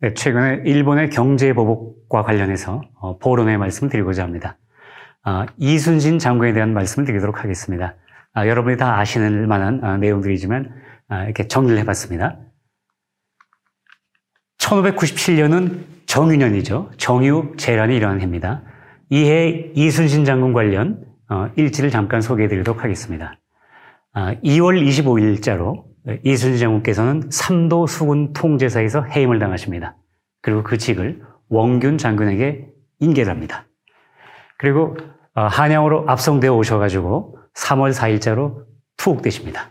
네, 최근에 일본의 경제보복과 관련해서 보론의 말씀을 드리고자 합니다. 이순신 장군에 대한 말씀을 드리도록 하겠습니다. 여러분이 다 아시는 만한 내용들이지만 이렇게 정리를 해봤습니다. 1597년은 정유년이죠. 정유 재란이 일어난 해입니다. 이해 이순신 장군 관련 일지를 잠깐 소개해드리도록 하겠습니다. 2월 25일자로 이순신 장군께서는 삼도 수군 통제사에서 해임을 당하십니다. 그리고 그 직을 원균 장군에게 인계를 합니다. 그리고 한양으로 압송되어 오셔가지고 3월 4일자로 투옥되십니다.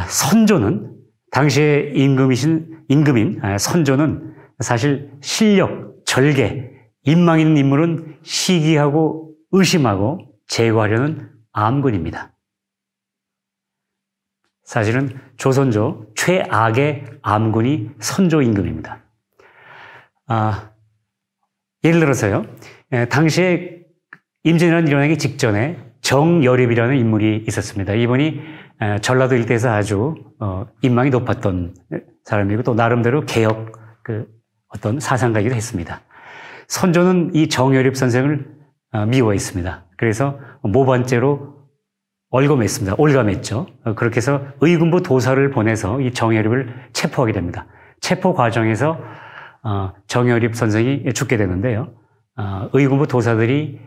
선조는 당시의 임금인 선조는 사실 실력, 절개, 인망 있는 인물은 시기하고 의심하고 제거하려는 암군입니다. 사실은 조선조 최악의 암군이 선조 임금입니다. 예를 들어서요, 당시에 임진왜란 일어나기 직전에 정여립이라는 인물이 있었습니다. 이분이 전라도 일대에서 아주 인망이 높았던 사람이고 또 나름대로 개혁 어떤 사상가이기도 했습니다. 선조는 이 정여립 선생을 미워했습니다. 그래서 모반죄로 올감했죠. 그렇게 해서 의군부 도사를 보내서 이 정여립을 체포하게 됩니다. 체포 과정에서 정여립 선생이 죽게 되는데요. 의군부 도사들이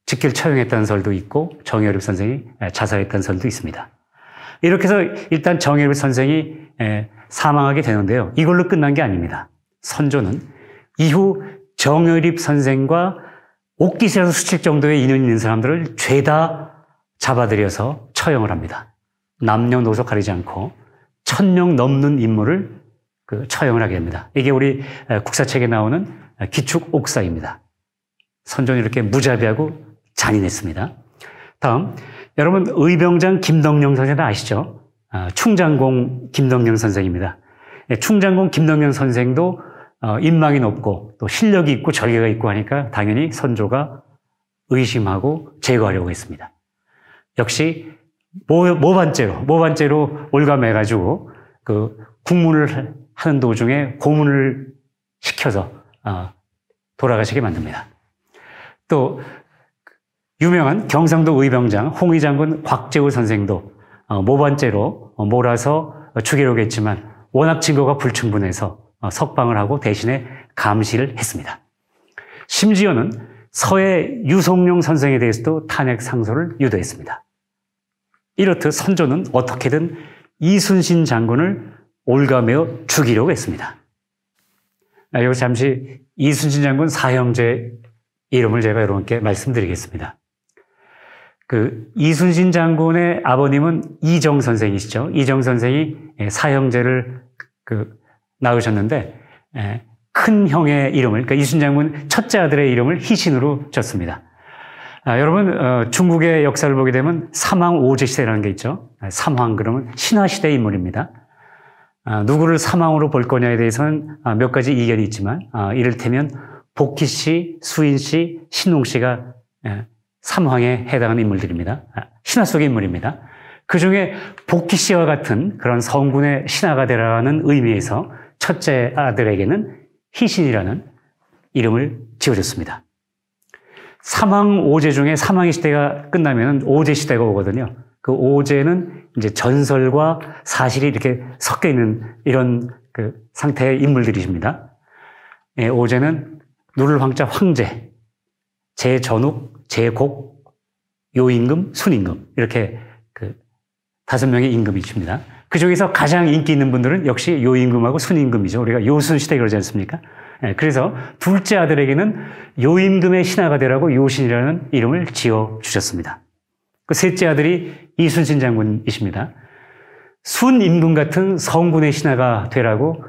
직계를 처형했다는 설도 있고 정여립 선생이 자살했다는 설도 있습니다. 이렇게 해서 일단 정여립 선생이 사망하게 되는데요. 이걸로 끝난 게 아닙니다. 선조는 이후 정여립 선생과 옥기시라서 수칠 정도의 인연 있는 사람들을 죄다 잡아들여서 처형을 합니다. 남녀노소 가리지 않고 1000명 넘는 인물을 처형을 하게 됩니다. 이게 우리 국사책에 나오는 기축옥사입니다. 선조는 이렇게 무자비하고 잔인했습니다. 다음, 여러분 의병장 김덕령 선생 아시죠? 충장공 김덕령 선생입니다. 충장공 김덕령 선생도 인망이 높고 또 실력이 있고 절개가 있고 하니까 당연히 선조가 의심하고 제거하려고 했습니다. 역시 모반죄로 올감해가지고 국문을 하는 도중에 고문을 시켜서 돌아가시게 만듭니다. 또 유명한 경상도 의병장 홍의장군 곽재우 선생도 모반죄로 몰아서 죽이려고 했지만 워낙 증거가 불충분해서 석방을 하고 대신에 감시를 했습니다. 심지어는 서해 유성룡 선생에 대해서도 탄핵 상소를 유도했습니다. 이렇듯 선조는 어떻게든 이순신 장군을 올가매어 죽이려고 했습니다. 여기서 잠시 이순신 장군 사형제 이름을 제가 여러분께 말씀드리겠습니다. 이순신 장군의 아버님은 이정 선생이시죠. 이정 선생이 사형제를 낳으셨는데 큰 형의 이름을, 그러니까 이순신 장군 첫째 아들의 이름을 희신으로 졌습니다. 여러분 중국의 역사를 보게 되면 삼왕오제 시대라는 게 있죠. 삼왕 그러면 신화시대의 인물입니다. 누구를 삼왕으로 볼 거냐에 대해서는 몇 가지 이견이 있지만 이를테면 복희 씨, 수인 씨, 신웅 씨가 삼왕에 해당하는 인물들입니다. 신화 속의 인물입니다. 그중에 복희 씨와 같은 그런 성군의 신하가 되라는 의미에서 첫째 아들에게는 희신이라는 이름을 지어줬습니다. 삼왕오제 중에 삼왕의 시대가 끝나면 오제 시대가 오거든요. 그 오제는 이제 전설과 사실이 이렇게 섞여 있는 이런 상태의 인물들이십니다. 오제는 누를 황자 황제, 제전욱, 제곡, 요임금, 순임금 이렇게 5명의 임금이십니다. 그 중에서 가장 인기 있는 분들은 역시 요임금하고 순임금이죠. 우리가 요순시대 그러지 않습니까? 그래서 둘째 아들에게는 요임금의 신하가 되라고 요신이라는 이름을 지어주셨습니다. 그 셋째 아들이 이순신 장군이십니다. 순임금 같은 성군의 신하가 되라고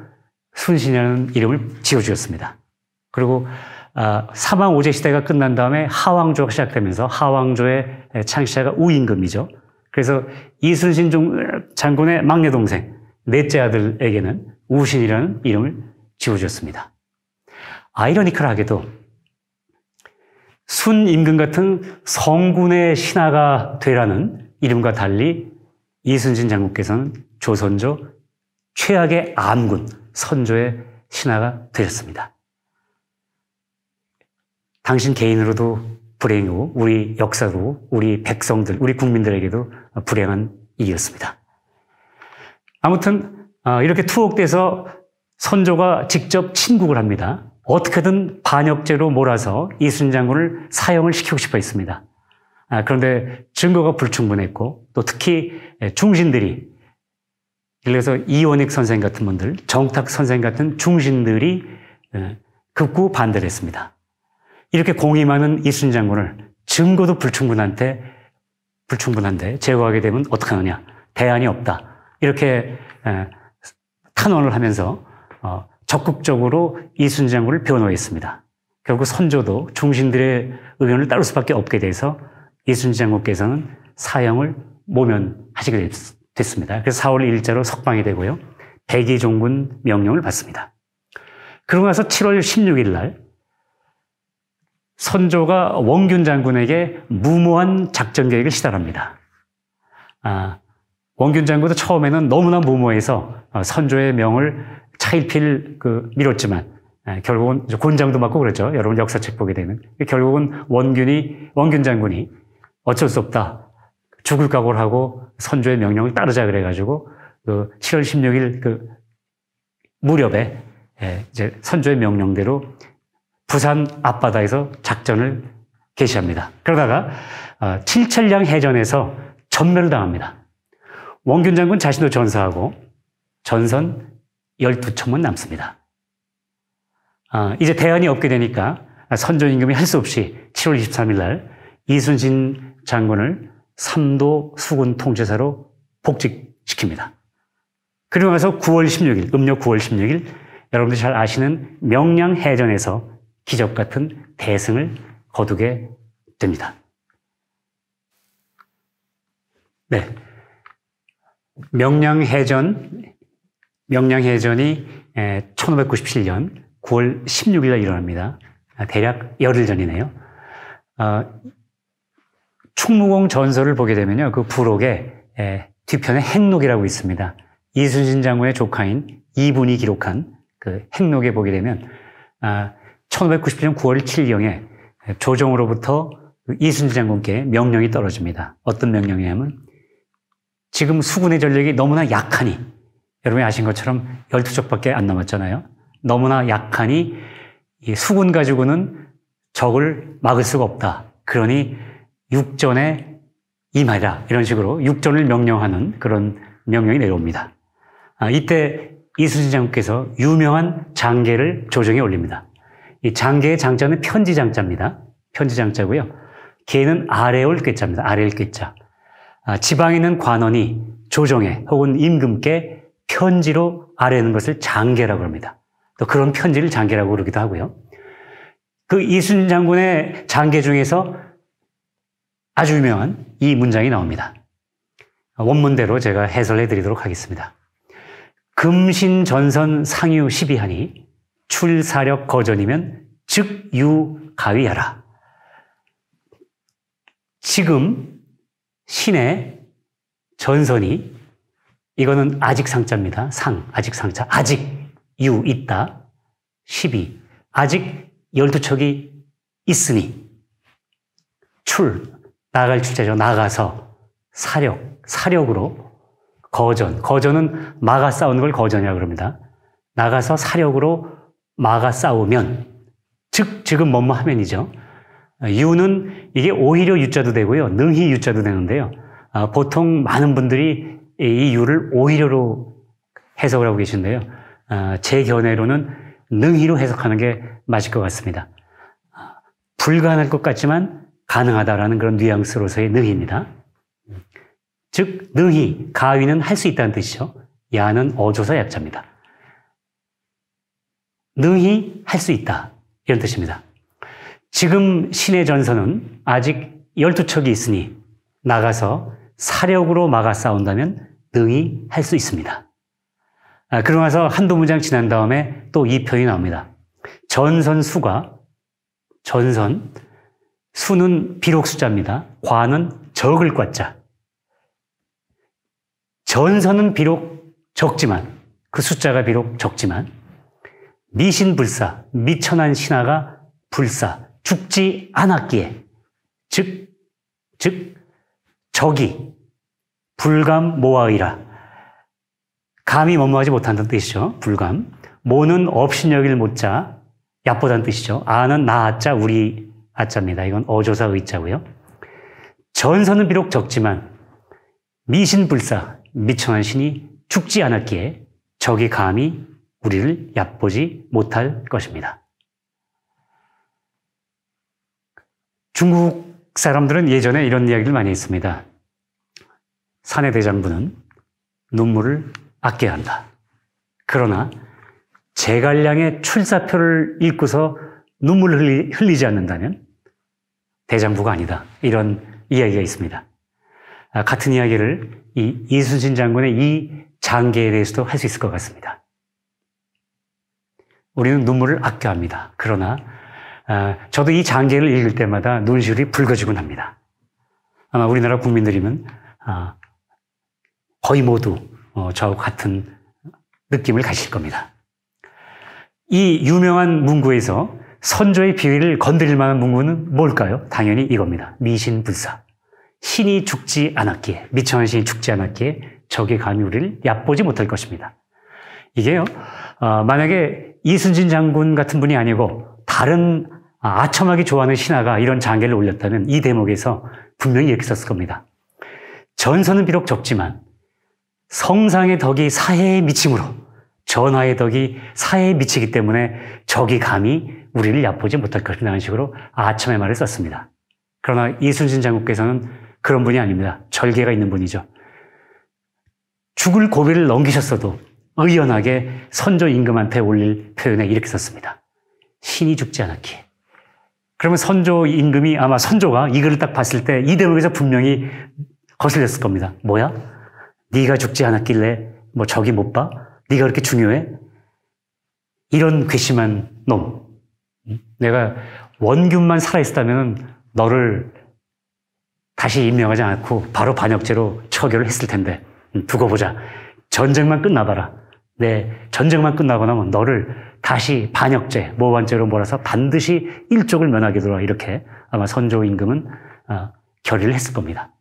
순신이라는 이름을 지어주셨습니다. 그리고 삼왕오제 시대가 끝난 다음에 하왕조가 시작되면서 하왕조의 창시자가 우임금이죠. 그래서 이순신 장군의 막내 동생 넷째 아들에게는 우신이라는 이름을 지어주었습니다. 아이러니컬하게도 순임금 같은 성군의 신하가 되라는 이름과 달리 이순신 장군께서는 조선조 최악의 암군, 선조의 신하가 되셨습니다. 당신 개인으로도 불행이고 우리 역사로 우리 백성들, 우리 국민들에게도 불행한 일이었습니다. 아무튼 이렇게 투옥돼서 선조가 직접 친국을 합니다. 어떻게든 반역죄로 몰아서 이순신 장군을 사형을 시키고 싶어 했습니다. 그런데 증거가 불충분했고 또 특히 중신들이 예를 들어서 이원익 선생 같은 분들, 정탁 선생 같은 중신들이 극구 반대를 했습니다. 이렇게 공이 많은 이순신 장군을 증거도 불충분한데 제거하게 되면 어떡하느냐. 대안이 없다. 이렇게 탄원을 하면서 적극적으로 이순신 장군을 변호했습니다. 결국 선조도 중신들의 의견을 따를 수밖에 없게 돼서 이순신 장군께서는 사형을 모면하시게 됐습니다. 그래서 4월 1일자로 석방이 되고요. 백의종군 명령을 받습니다. 그러고 나서 7월 16일 날 선조가 원균 장군에게 무모한 작전 계획을 시달합니다. 원균 장군도 처음에는 너무나 무모해서 선조의 명을 차일피일 미뤘지만 결국은 곤장도 맞고 그랬죠. 여러분 역사책 보게 되면 결국은 원균 장군이 어쩔 수 없다. 죽을 각오를 하고 선조의 명령을 따르자 그래가지고 7월 16일 무렵에 이제 선조의 명령대로 부산 앞바다에서 작전을 개시합니다. 그러다가 칠천량 해전에서 전멸을 당합니다. 원균 장군 자신도 전사하고 전선 12척만 남습니다. 이제 대안이 없게 되니까 선조 임금이 할 수 없이 7월 23일 날 이순신 장군을 삼도 수군 통제사로 복직시킵니다. 그리고 나서 9월 16일, 음력 9월 16일 여러분들이 잘 아시는 명량해전에서 기적 같은 대승을 거두게 됩니다. 네. 명량해전이 1597년 9월 16일 날 일어납니다. 대략 열흘 전이네요. 충무공 전설을 보게 되면요. 그 부록에 뒤편에 행록이라고 있습니다. 이순신 장군의 조카인 이분이 기록한 그 행록에 보게 되면 1597년 9월 7일경에 조정으로부터 이순신 장군께 명령이 떨어집니다. 어떤 명령이냐면 지금 수군의 전력이 너무나 약하니 여러분이 아신 것처럼 12척밖에 안 남았잖아요. 너무나 약하니 이 수군 가지고는 적을 막을 수가 없다. 그러니 육전에 임하라. 이런 식으로 육전을 명령하는 그런 명령이 내려옵니다. 이때 이순신 장군께서 유명한 장계를 조정에 올립니다. 이 장계의 장자는 편지장자입니다. 편지장자고요. 계는 아래에 올 꾀자입니다. 아래에 올 꾀자. 지방에 있는 관원이 조정에 혹은 임금께 편지로 아뢰는 것을 장계라고 합니다. 또 그런 편지를 장계라고 그러기도 하고요. 그 이순신 장군의 장계 중에서 아주 유명한 이 문장이 나옵니다. 원문대로 제가 해설해 드리도록 하겠습니다. 금신전선 상유 시비하니 출사력 거전이면 즉 유가위하라. 지금 신의 전선이 이거는 아직 상자입니다. 아직 상자. 아직 유 있다. 시비. 아직 12척이 있으니 나갈 출제죠. 나가서 사력으로 거전은 막아 싸우는 걸 거전이라고 그럽니다. 나가서 사력으로 막아 싸우면 지금 뭐뭐 하면이죠. 유는 이게 오히려 유자도 되고요. 능히 유자도 되는데요. 보통 많은 분들이 이 유를 오히려로 해석을 하고 계신데요. 제 견해로는 능히로 해석하는 게 맞을 것 같습니다. 불가능할 것 같지만 가능하다라는 그런 뉘앙스로서의 능히입니다. 즉 능히, 가위는 할 수 있다는 뜻이죠. 야는 어조사 약자입니다. 능히 할 수 있다 이런 뜻입니다. 지금 신의 전선은 아직 12척이 있으니 나가서 사력으로 막아 싸운다면 능히 할 수 있습니다. 그러고 나서 한두 문장 지난 다음에 또 이 표현이 나옵니다. 수는 비록 숫자입니다. 과는 적을 과자. 전선은 비록 적지만 그 숫자가 비록 적지만 미신불사, 미천한 신하가 불사, 죽지 않았기에 즉 적이 불감 모아이라. 감히 머무하지 못한다는 뜻이죠. 불감. 모는 업신여길 못자, 얕보다는 뜻이죠. 아는 나 아자 우리 아자입니다. 이건 어조사 의자고요. 전선은 비록 적지만 미신불사, 미천한 신이 죽지 않았기에 적이 감히 우리를 얕보지 못할 것입니다. 중국 사람들은 예전에 이런 이야기를 많이 했습니다. 사내 대장부는 눈물을 아껴야 한다. 그러나 제갈량의 출사표를 읽고서 눈물을 흘리지 않는다면 대장부가 아니다. 이런 이야기가 있습니다. 같은 이야기를 이 이순신 장군의 이 장계에 대해서도 할 수 있을 것 같습니다. 우리는 눈물을 아껴야 합니다. 그러나 저도 이 장계를 읽을 때마다 눈시울이 붉어지곤 합니다. 아마 우리나라 국민들이면 거의 모두 저와 같은 느낌을 가질 겁니다. 이 유명한 문구에서 선조의 비위를 건드릴 만한 문구는 뭘까요? 당연히 이겁니다. 미신불사. 신이 죽지 않았기에, 미천한 신이 죽지 않았기에 적이 감히 우리를 얕보지 못할 것입니다. 이게요, 만약에 이순신 장군 같은 분이 아니고 다른 아첨하기 좋아하는 신하가 이런 장계를 올렸다면 이 대목에서 분명히 이렇게 썼을 겁니다. 전선은 비록 적지만 성상의 덕이 사해에 미침으로 전하의 덕이 사해에 미치기 때문에 적이 감히 우리를 얕보지 못할 것이라는 식으로 아첨의 말을 썼습니다. 그러나 이순신 장군께서는 그런 분이 아닙니다. 절개가 있는 분이죠. 죽을 고비를 넘기셨어도 의연하게 선조 임금한테 올릴 표현에 이렇게 썼습니다. 신이 죽지 않았기에. 그러면 선조 임금이 아마 선조가 이 글을 딱 봤을 때 이 대목에서 분명히 거슬렸을 겁니다. 뭐야? 네가 죽지 않았길래 뭐 적이 못 봐? 네가 그렇게 중요해? 이런 괘씸한 놈. 내가 원균만 살아있었다면 너를 다시 임명하지 않고 바로 반역죄로 처결을 했을 텐데 두고 보자. 전쟁만 끝나봐라. 전쟁만 끝나고 나면 너를 다시 반역죄, 모반죄로 몰아서 반드시 일족을 면하게 두라. 이렇게 아마 선조 임금은 결의를 했을 겁니다.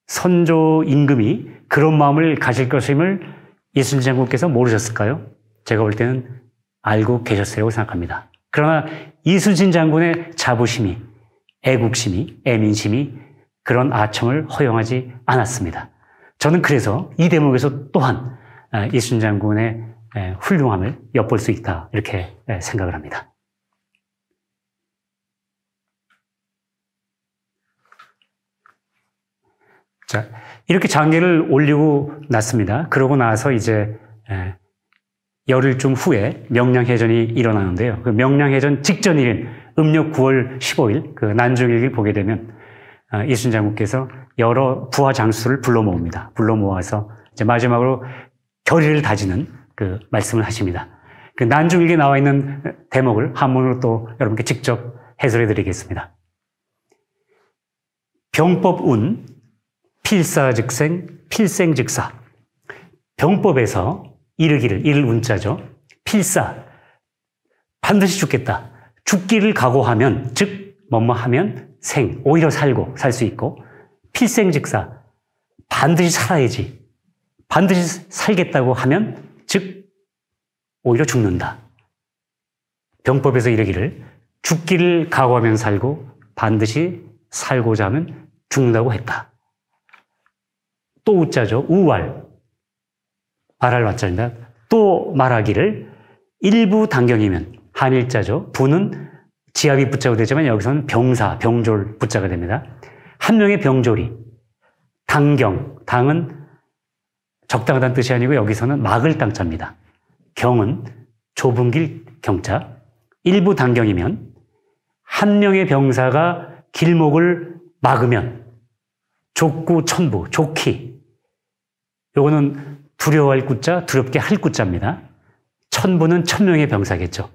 선조 임금이 그런 마음을 가질 것임을 이순신 장군께서 모르셨을까요? 제가 볼 때는 알고 계셨으리라고 생각합니다. 그러나 이순신 장군의 자부심이, 애국심이, 애민심이 그런 아첨을 허용하지 않았습니다. 저는 그래서 이 대목에서 또한 이순신 장군의 훌륭함을 엿볼 수 있다 이렇게 생각을 합니다. 자, 이렇게 장계를 올리고 났습니다. 그러고 나서 이제 열흘쯤 후에 명량해전이 일어나는데요. 그 명량해전 직전일인 음력 9월 15일 그 난중일기를 보게 되면 이순신 장군께서 여러 부하 장수를 불러 모읍니다. 불러 모아서 이제 마지막으로 결의를 다지는 그 말씀을 하십니다. 그 난중일기에 나와 있는 대목을 한문으로 또 여러분께 직접 해설해 드리겠습니다. 병법운 필사즉생 필생즉사. 병법에서 이르기를, 이를 운자죠. 필사, 반드시 죽겠다. 죽기를 각오하면, 즉 뭐뭐하면 생, 오히려 살고 살 수 있고, 필생즉사, 반드시 살아야지. 반드시 살겠다고 하면 즉 오히려 죽는다. 병법에서 이르기를 죽기를 각오하면 살고 반드시 살고자 하면 죽는다고 했다. 또 우자죠. 우왈. 말할 맞자입니다. 또 말하기를 일부 당경이면 한일자죠. 부는 지압이 붙자가 되지만 여기서는 병사, 병졸 붙자가 됩니다. 한 명의 병졸이 당경, 당은 적당하다는 뜻이 아니고 여기서는 막을 땅자입니다. 경은 좁은 길 경자. 일부 당경이면 한 명의 병사가 길목을 막으면 족구 천부, 족희. 요거는 두려워할 구자, 두렵게 할 구자입니다. 천부는 1000명의 병사겠죠.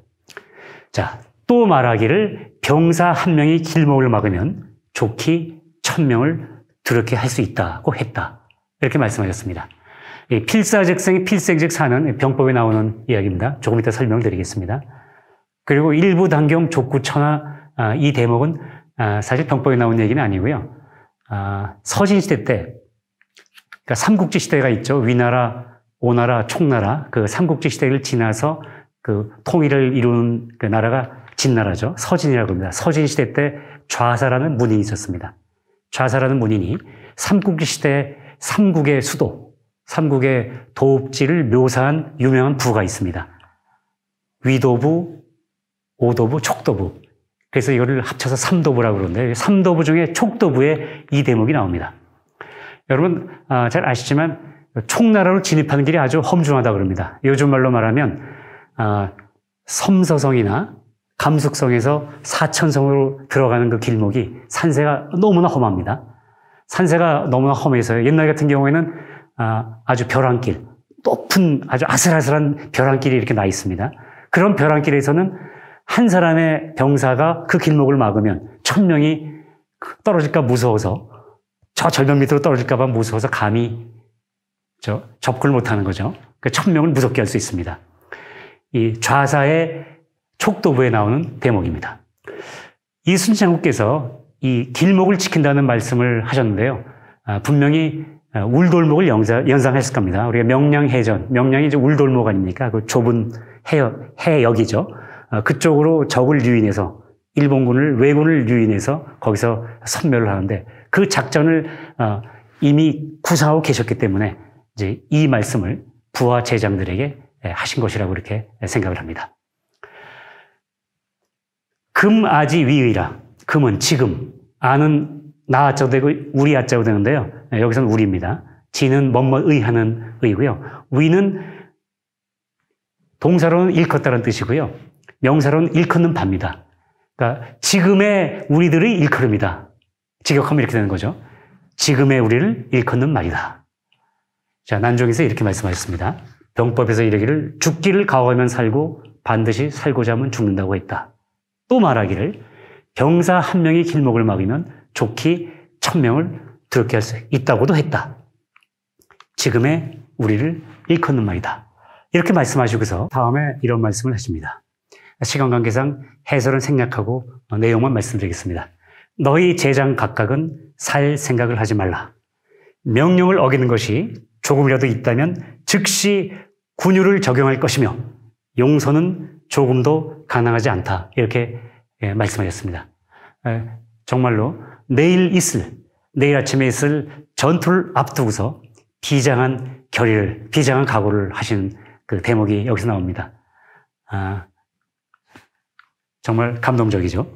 자, 또 말하기를 병사 한 명이 길목을 막으면 족희 1000명을 두렵게 할 수 있다고 했다. 이렇게 말씀하셨습니다. 이 필사즉생이 필생즉사는 병법에 나오는 이야기입니다. 조금 이따 설명을 드리겠습니다. 그리고 일부당경 족구천하 이 대목은 사실 병법에 나온 얘기는 아니고요. 서신시대 때 그러니까 삼국지 시대가 있죠. 위나라, 오나라, 총나라 그 삼국지 시대를 지나서 그 통일을 이루는 그 나라가 진나라죠. 서진이라고 합니다. 서진시대 때 좌사라는 문인이 있었습니다. 좌사라는 문인이 삼국지 시대 삼국의 수도, 삼국의 도읍지를 묘사한 유명한 부가 있습니다. 위도부, 오도부, 촉도부. 그래서 이거를 합쳐서 삼도부라고 그러는데 삼도부 중에 촉도부에 이 대목이 나옵니다. 여러분 잘 아시지만 총나라로 진입하는 길이 아주 험중하다고 그럽니다. 요즘 말로 말하면 섬서성이나 감숙성에서 사천성으로 들어가는 그 길목이 산세가 너무나 험합니다. 산세가 너무나 험해서요. 옛날 같은 경우에는 아주 벼랑길, 높은 아주 아슬아슬한 벼랑길이 이렇게 나 있습니다. 그런 벼랑길에서는 한 사람의 병사가 그 길목을 막으면 1000명이 떨어질까 무서워서 저 절벽 밑으로 떨어질까 봐 무서워서 감히 접근을 못하는 거죠. 그 1000명을 무섭게 할 수 있습니다. 이 좌사의 촉도부에 나오는 대목입니다. 이순신 장군께서 이 길목을 지킨다는 말씀을 하셨는데요. 분명히 울돌목을 연상했을 겁니다. 우리가 명량해전, 명량이 이제 울돌목 아닙니까? 그 좁은 해역이죠. 그쪽으로 적을 유인해서 일본군을 왜군을 유인해서 거기서 선멸을 하는데 그 작전을 이미 구상하고 계셨기 때문에 이제 이 말씀을 부하 제장들에게 하신 것이라고 이렇게 생각을 합니다. 금아지 위의라. 금은 지금, 아는 나 아자도 되고 우리 아자도 되는데요. 여기서는 우리입니다. 지는 뭐뭐의 하는 의고요. 위는 동사로는 일컫다는 뜻이고요. 명사로는 일컫는 바입니다. 그러니까 지금의 우리들의 일컬음이다. 직역하면 이렇게 되는 거죠. 지금의 우리를 일컫는 말이다. 자, 난종에서 이렇게 말씀하셨습니다. 병법에서 이르기를 죽기를 각오하면 살고 반드시 살고자 하면 죽는다고 했다. 또 말하기를 병사 한 명이 길목을 막으면 좋기 1000명을 두렵게 할 수 있다고도 했다. 지금의 우리를 일컫는 말이다. 이렇게 말씀하시고서 다음에 이런 말씀을 하십니다. 시간 관계상 해설은 생략하고 내용만 말씀드리겠습니다. 너희 제장 각각은 살 생각을 하지 말라. 명령을 어기는 것이 조금이라도 있다면 즉시 군유를 적용할 것이며 용서는 조금도 가능하지 않다. 이렇게 말씀하셨습니다. 정말로 내일 아침에 있을 전투를 앞두고서 비장한 결의를, 비장한 각오를 하신 그 대목이 여기서 나옵니다. 정말 감동적이죠.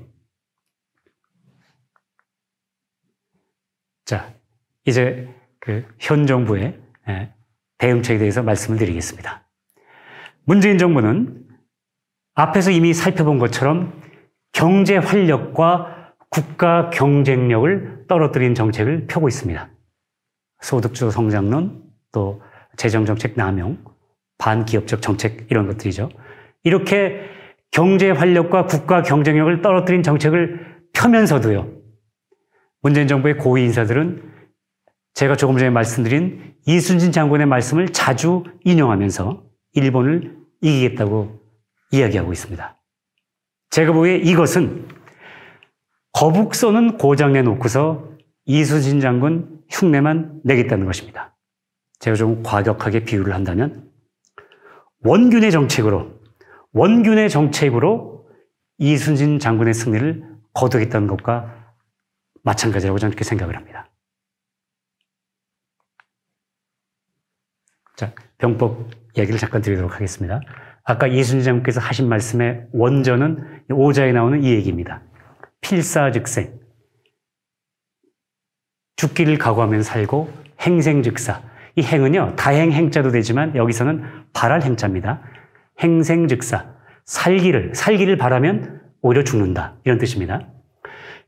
자, 이제 그 현 정부의 대응책에 대해서 말씀을 드리겠습니다. 문재인 정부는 앞에서 이미 살펴본 것처럼 경제 활력과 국가 경쟁력을 떨어뜨린 정책을 펴고 있습니다. 소득주도 성장론, 또 재정정책 남용, 반기업적 정책 이런 것들이죠. 이렇게 경제 활력과 국가 경쟁력을 떨어뜨린 정책을 펴면서도요. 문재인 정부의 고위 인사들은 제가 조금 전에 말씀드린 이순신 장군의 말씀을 자주 인용하면서 일본을 이기겠다고 이야기하고 있습니다. 제가 보기에 이것은 거북선은 고장내놓고서 이순신 장군 흉내만 내겠다는 것입니다. 제가 좀 과격하게 비유를 한다면 원균의 정책으로 이순신 장군의 승리를 거두겠다는 것과 마찬가지라고 저는 그렇게 생각을 합니다. 자, 병법 얘기를 잠깐 드리도록 하겠습니다. 아까 이순신 장군께서 하신 말씀의 원전은 5자에 나오는 이 얘기입니다. 필사즉생, 죽기를 각오하면 살고 행생즉사. 이 행은요, 다행행자도 되지만 여기서는 바랄 행자입니다. 행생즉사, 살기를 바라면 오히려 죽는다. 이런 뜻입니다.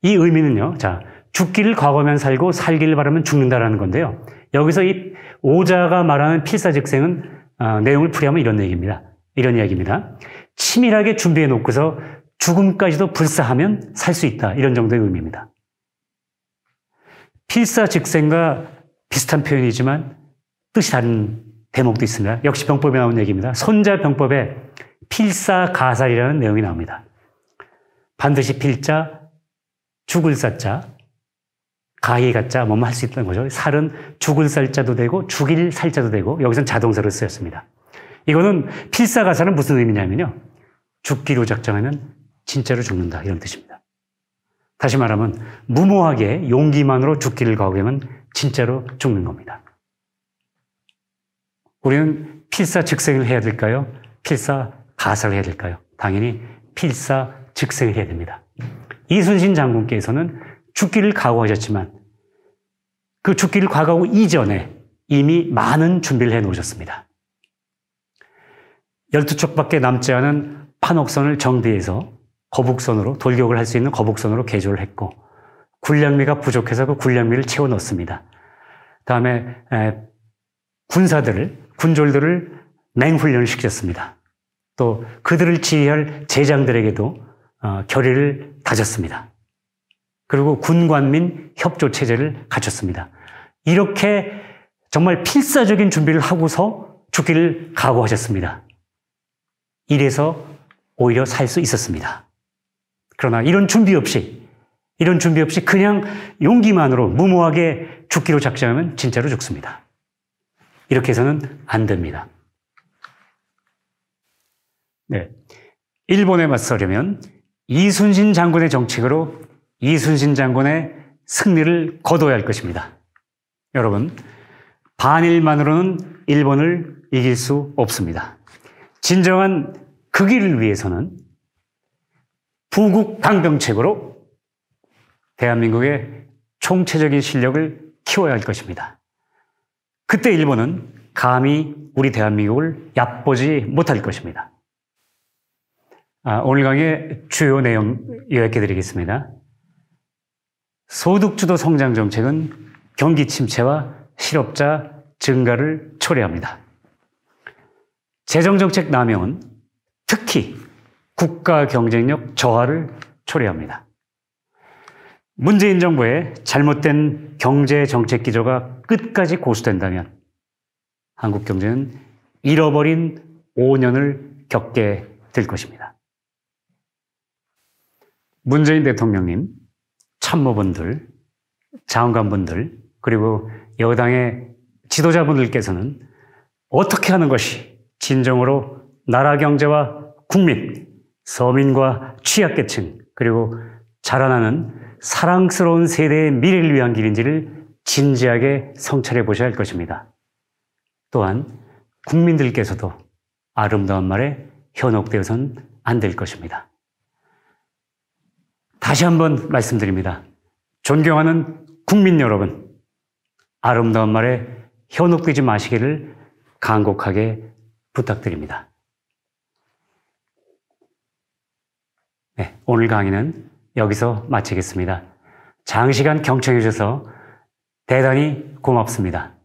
이 의미는요, 자, 죽기를 각오하면 살고 살기를 바라면 죽는다라는 건데요. 여기서 이 오자가 말하는 필사즉생은 내용을 풀이하면 이런 이야기입니다. 치밀하게 준비해 놓고서 죽음까지도 불사하면 살 수 있다. 이런 정도의 의미입니다. 필사즉생과 비슷한 표현이지만 뜻이 다른 대목도 있습니다. 역시 병법에 나온 얘기입니다. 손자병법에 필사가살이라는 내용이 나옵니다. 반드시 필자, 죽을 사자, 가히 가자, 뭐뭐 할 수 있다는 거죠. 살은 죽을 살자도 되고 죽일 살자도 되고 여기서는 자동사로 쓰였습니다. 이거는 필사가살은 무슨 의미냐면요. 죽기로 작정하면 진짜로 죽는다 이런 뜻입니다. 다시 말하면 무모하게 용기만으로 죽기를 각오하면 진짜로 죽는 겁니다. 우리는 필사즉생을 해야 될까요? 필사가살을 해야 될까요? 당연히 필사즉생을 해야 됩니다. 이순신 장군께서는 죽기를 각오하셨지만 그 죽기를 각오하고 이전에 이미 많은 준비를 해놓으셨습니다. 12척밖에 남지 않은 판옥선을 정비해서 거북선으로 돌격을 할 수 있는 거북선으로 개조를 했고 군량미가 부족해서 그 군량미를 채워 넣습니다. 다음에 군졸들을 맹훈련을 시켰습니다. 또 그들을 지휘할 제장들에게도 결의를 다졌습니다. 그리고 군관민 협조 체제를 갖췄습니다. 이렇게 정말 필사적인 준비를 하고서 죽기를 각오하셨습니다. 이래서 오히려 살 수 있었습니다. 그러나 이런 준비 없이 그냥 용기만으로 무모하게 죽기로 작정하면 진짜로 죽습니다. 이렇게 해서는 안 됩니다. 네. 일본에 맞서려면 이순신 장군의 정책으로 이순신 장군의 승리를 거둬야 할 것입니다. 여러분, 반일만으로는 일본을 이길 수 없습니다. 진정한 그 길을 위해서는 부국강병책으로 대한민국의 총체적인 실력을 키워야 할 것입니다. 그때 일본은 감히 우리 대한민국을 얕보지 못할 것입니다. 오늘 강의 주요 내용 요약해 드리겠습니다. 소득주도 성장 정책은 경기 침체와 실업자 증가를 초래합니다. 재정정책 남용은 특히 국가 경쟁력 저하를 초래합니다. 문재인 정부의 잘못된 경제 정책 기조가 끝까지 고수된다면 한국 경제는 잃어버린 5년을 겪게 될 것입니다. 문재인 대통령님, 참모분들, 장관분들, 그리고 여당의 지도자분들께서는 어떻게 하는 것이 진정으로 나라 경제와 국민, 서민과 취약계층, 그리고 자라나는 사랑스러운 세대의 미래를 위한 길인지를 진지하게 성찰해 보셔야 할 것입니다. 또한 국민들께서도 아름다운 말에 현혹되어서는 안 될 것입니다. 다시 한번 말씀드립니다. 존경하는 국민 여러분, 아름다운 말에 현혹되지 마시기를 간곡하게 부탁드립니다. 네, 오늘 강의는 여기서 마치겠습니다. 장시간 경청해 주셔서 대단히 고맙습니다.